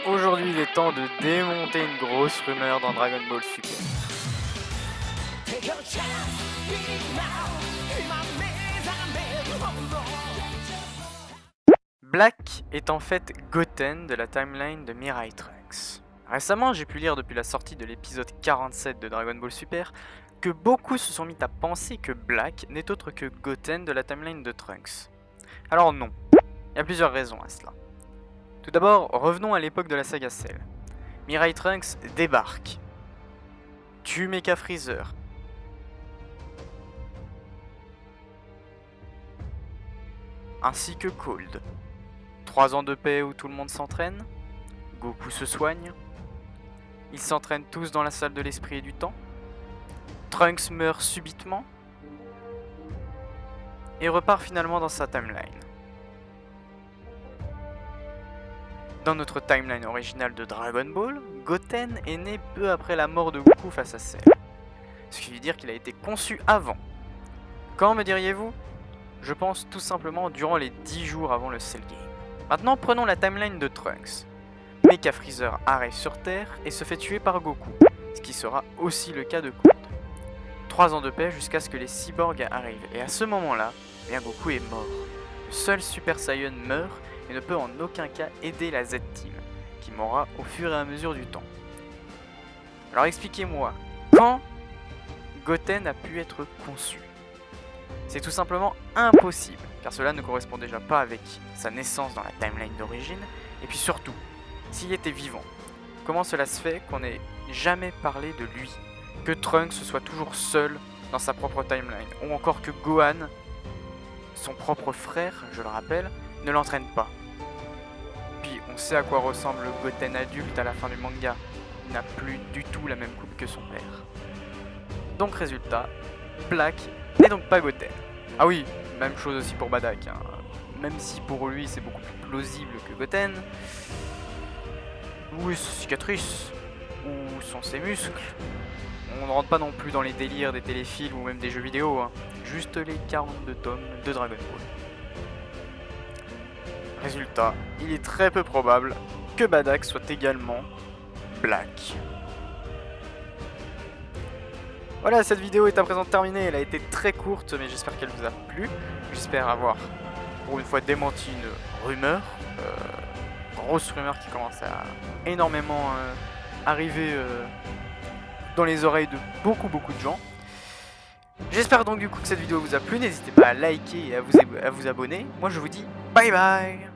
Aujourd'hui, il est temps de démonter une grosse rumeur dans Dragon Ball Super. Black est en fait Goten de la timeline de Mirai Trunks. Récemment, j'ai pu lire depuis la sortie de l'épisode 47 de Dragon Ball Super que beaucoup se sont mis à penser que Black n'est autre que Goten de la timeline de Trunks. Alors non, il y a plusieurs raisons à cela. Tout d'abord, revenons à l'époque de la saga Cell. Mirai Trunks débarque, tue Mecha Freezer, ainsi que Cold. 3 ans de paix où tout le monde s'entraîne, Goku se soigne, ils s'entraînent tous dans la salle de l'esprit et du temps, Trunks meurt subitement, et repart finalement dans sa timeline. Dans notre timeline originale de Dragon Ball, Goten est né peu après la mort de Goku face à Cell. Ce qui veut dire qu'il a été conçu avant. Quand me diriez-vous? Je pense tout simplement durant les 10 jours avant le Cell Game. Maintenant prenons la timeline de Trunks. Mecha Freezer arrive sur Terre et se fait tuer par Goku, ce qui sera aussi le cas de Cold. 3 ans de paix jusqu'à ce que les cyborgs arrivent, et à ce moment-là, bien Goku est mort. Le seul Super Saiyan meurt et ne peut en aucun cas aider la Z-Team, qui mourra au fur et à mesure du temps. Alors expliquez-moi, quand Goten a pu être conçu? C'est tout simplement impossible, car cela ne correspond déjà pas avec sa naissance dans la timeline d'origine, et puis surtout, s'il était vivant, comment cela se fait qu'on n'ait jamais parlé de lui? Que Trunks soit toujours seul dans sa propre timeline, ou encore que Gohan, son propre frère, je le rappelle, ne l'entraîne pas. Puis on sait à quoi ressemble Goten adulte à la fin du manga, il n'a plus du tout la même coupe que son père. Donc résultat, Black n'est donc pas Goten. Ah oui, même chose aussi pour Bardock, hein. Même si pour lui c'est beaucoup plus plausible que Goten, ou ses cicatrices, ou sont ses muscles. On ne rentre pas non plus dans les délires des téléfilms ou même des jeux vidéo, hein. Juste les 42 tomes de Dragon Ball. Résultat, il est très peu probable que Bardock soit également Black. Voilà, cette vidéo est à présent terminée, elle a été très courte, mais j'espère qu'elle vous a plu. J'espère avoir, pour une fois, démenti une rumeur, grosse rumeur qui commence à énormément arriver dans les oreilles de beaucoup de gens. J'espère donc du coup que cette vidéo vous a plu, n'hésitez pas à liker et à vous abonner. Moi je vous dis bye bye.